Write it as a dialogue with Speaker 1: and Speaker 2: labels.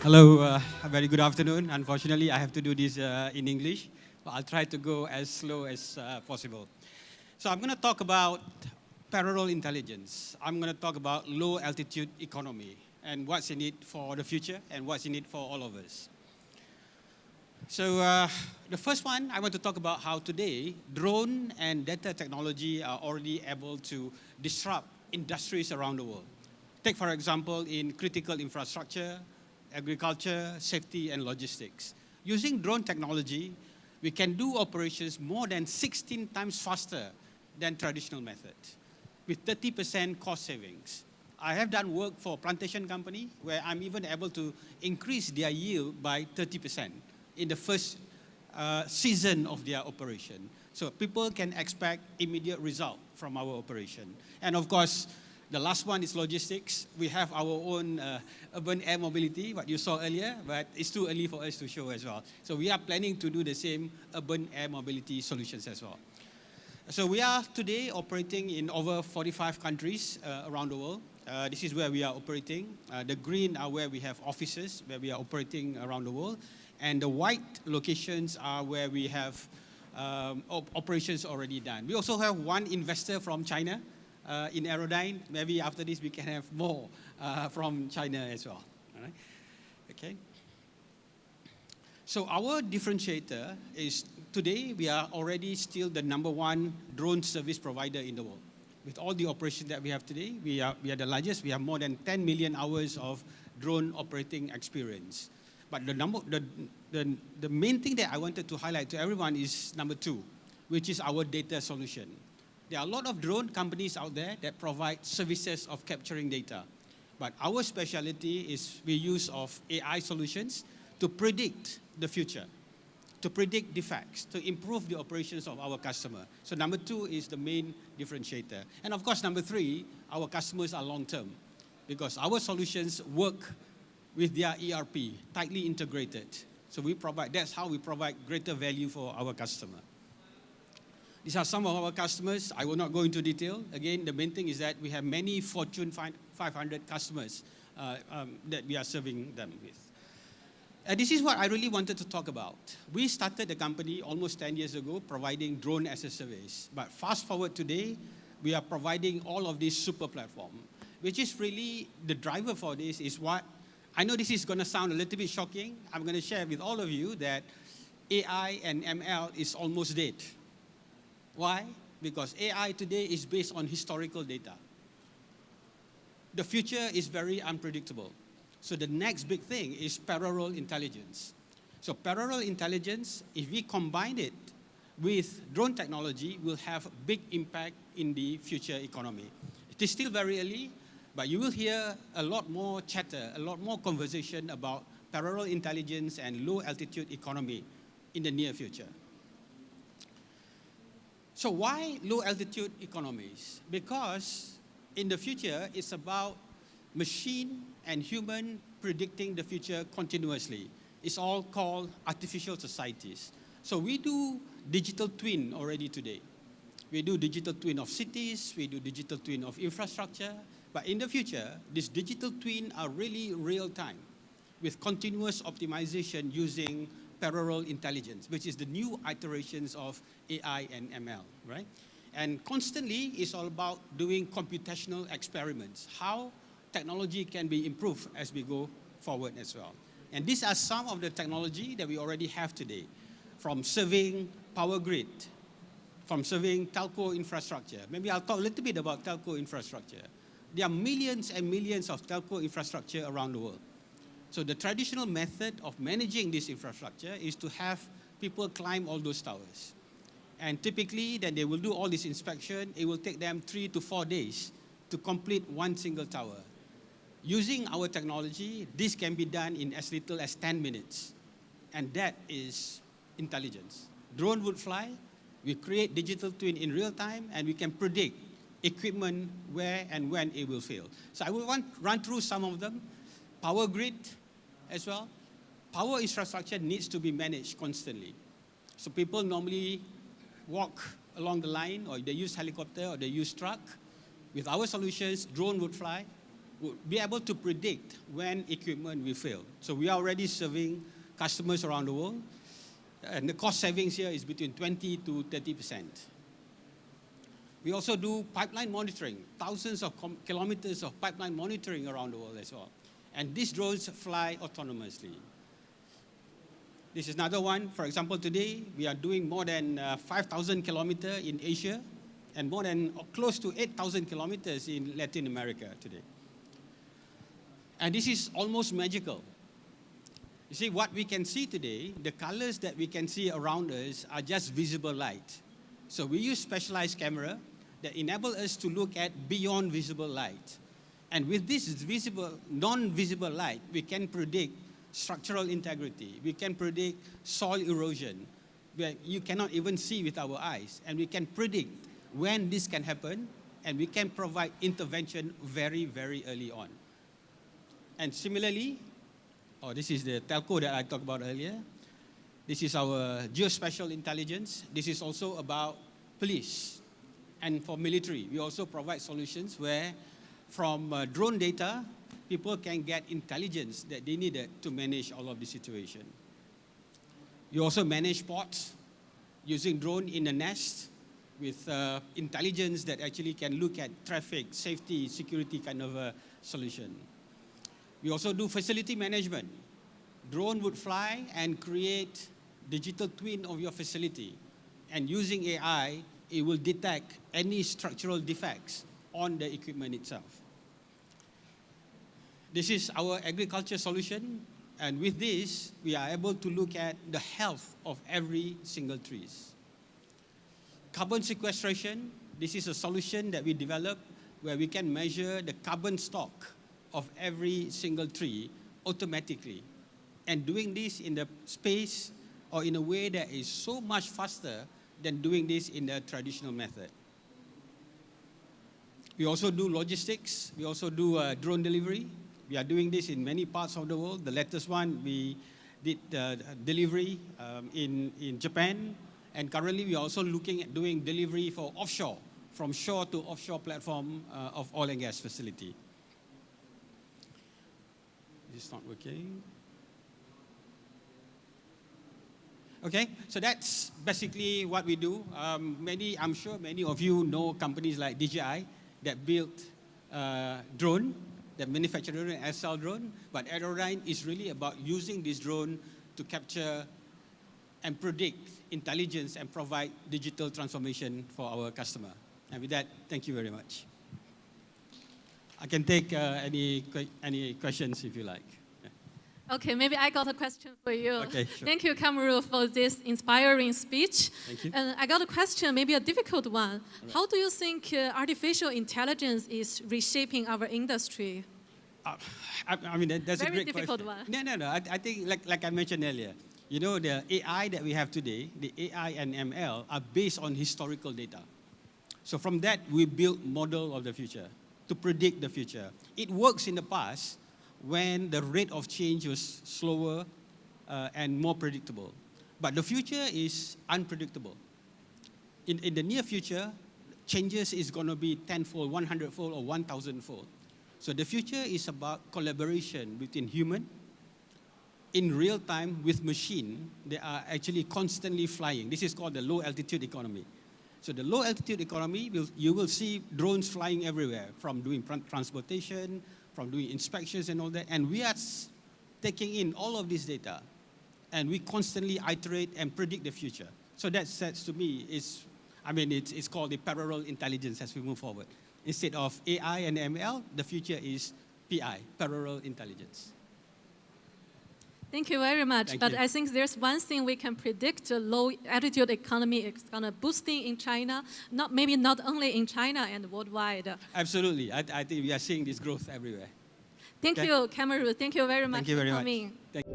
Speaker 1: Hello, a very good afternoon. Unfortunately, I have to do this in English, but I'll try to go as slow as possible. So I'm going to talk about parallel intelligence. I'm going to talk about low altitude economy and what's in it for the future and what's in it for all of us. So the first one, I want to talk about how today drone and data technology are already able to disrupt industries around the world. Take, for example, in critical infrastructure, agriculture, safety, and logistics. Using drone technology, we can do operations more than 16 times faster than traditional methods, with 30% cost savings. I have done work for a plantation company where I'm even able to increase their yield by 30% in the first season of their operation. So people can expect immediate result from our operation. And of course, the last one is logistics. We have our own urban air mobility, what you saw earlier, but it's too early for us to show as well. So we are planning to do the same urban air mobility solutions as well. So we are today operating in over 45 countries around the world. This is where we are operating. The green are where we have offices, where we are operating around the world. And the white locations are where we have operations already done. We also have one investor from China, in AERODYNE. Maybe after this we can have more from China as well. All right? Okay. So our differentiator is today we are already still the #1 drone service provider in the world. With all the operations that we have today, we are the largest. We have more than 10 million hours of drone operating experience. But the main thing that I wanted to highlight to everyone is #2, which is our data solution. There are a lot of drone companies out there that provide services of capturing data. But our specialty is we use of AI solutions to predict the future, to predict defects, to improve the operations of our customer. So #2 is the main differentiator. And of course, #3, our customers are long-term because our solutions work with their ERP, tightly integrated. So that's how we provide greater value for our customer. These are some of our customers. I will not go into detail. Again, the main thing is that we have many Fortune 500 customers that we are serving them with. And this is what I really wanted to talk about. We started the company almost 10 years ago providing drone as a service. But fast forward today, we are providing all of these super platform, which is really the driver for this is what, I know this is going to sound a little bit shocking. I'm going to share with all of you that AI and ML is almost dead. Why? Because AI today is based on historical data. The future is very unpredictable. So the next big thing is parallel intelligence. So parallel intelligence, if we combine it with drone technology, will have a big impact in the future economy. It is still very early, but you will hear a lot more chatter, a lot more conversation about parallel intelligence and low altitude economy in the near future. So why low altitude economies? Because in the future, it's about machine and human predicting the future continuously. It's all called artificial societies. So we do digital twin already today. We do digital twin of cities, we do digital twin of infrastructure, but in the future, these digital twin are really real time with continuous optimization using parallel intelligence, which is the new iterations of AI and ML, right? And constantly, it's all about doing computational experiments, how technology can be improved as we go forward as well. And these are some of the technology that we already have today, from serving power grid, from serving telco infrastructure. Maybe I'll talk a little bit about telco infrastructure. There are millions and millions of telco infrastructure around the world. So the traditional method of managing this infrastructure is to have people climb all those towers. And typically, then they will do all this inspection. It will take them 3 to 4 days to complete one single tower. Using our technology, this can be done in as little as 10 minutes. And that is intelligence. Drone would fly, we create digital twin in real time, and we can predict equipment where and when it will fail. So I will run through some of them. Power grid as well. Power infrastructure needs to be managed constantly. So people normally walk along the line, or they use helicopter, or they use truck. With our solutions, drone would fly, would be able to predict when equipment will fail. So we are already serving customers around the world, and the cost savings here is between 20 to 30%. We also do pipeline monitoring, thousands of kilometers of pipeline monitoring around the world as well. And these drones fly autonomously. This is another one. For example, today we are doing more than 5,000 kilometers in Asia and more than close to 8,000 kilometers in Latin America today. And this is almost magical. You see, what we can see today, the colors that we can see around us are just visible light. So we use specialized camera that enable us to look at beyond visible light. And with this visible, non-visible light, we can predict structural integrity. We can predict soil erosion, where you cannot even see with our eyes. And we can predict when this can happen, and we can provide intervention very, very early on. And similarly, this is the telco that I talked about earlier. This is our geospatial intelligence. This is also about police. And for military, we also provide solutions where from drone data, people can get intelligence that they needed to manage all of the situation. You also manage ports using drone in a nest with intelligence that actually can look at traffic, safety, security kind of a solution. We also do facility management. Drone would fly and create digital twin of your facility. And using AI, it will detect any structural defects on the equipment itself. This is our agriculture solution. And with this, we are able to look at the health of every single tree. Carbon sequestration, this is a solution that we developed where we can measure the carbon stock of every single tree automatically. And doing this in the space or in a way that is so much faster than doing this in the traditional method. We also do logistics. We also do drone delivery. We are doing this in many parts of the world. The latest one, we did delivery in Japan. And currently, we are also looking at doing delivery for offshore, from shore to offshore platform of oil and gas facility. This is not working. Okay, so that's basically what we do. I'm sure many of you know companies like DJI that built drone, that manufacture drone and sell drone. But AERODYNE is really about using this drone to capture and predict intelligence and provide digital transformation for our customer. And with that, thank you very much. I can take any questions if you like.
Speaker 2: Okay, maybe I got a question for you.
Speaker 1: Okay, sure.
Speaker 2: Thank you, Kamarul, for this inspiring speech.
Speaker 1: Thank you.
Speaker 2: And I got a question, maybe a difficult one. Right. How do you think artificial intelligence is reshaping our industry?
Speaker 1: I mean, that's
Speaker 2: Very
Speaker 1: a great
Speaker 2: difficult
Speaker 1: question.
Speaker 2: one.
Speaker 1: No. I think, like I mentioned earlier, you know, the AI that we have today, the AI and ML, are based on historical data. So from that, we build model of the future to predict the future. It works in the past when the rate of change was slower and more predictable. But the future is unpredictable. In the near future, changes is going to be 10-fold, 100-fold, or 1,000-fold. So the future is about collaboration between human, in real time with machine. They are actually constantly flying. This is called the low altitude economy. So the low altitude economy, you will see drones flying everywhere, from doing transportation, from doing inspections and all that. And we are taking in all of this data, and we constantly iterate and predict the future. So that says to me, it's called the parallel intelligence as we move forward. Instead of AI and ML, the future is PI, parallel intelligence.
Speaker 2: Thank you very much. But I think there's one thing we can predict: the low altitude economy is going to boosting in China, maybe not only in China and worldwide.
Speaker 1: Absolutely. I think we are seeing this growth everywhere.
Speaker 2: Thank you, Kamarul. Thank you very much
Speaker 1: for coming.
Speaker 2: Thank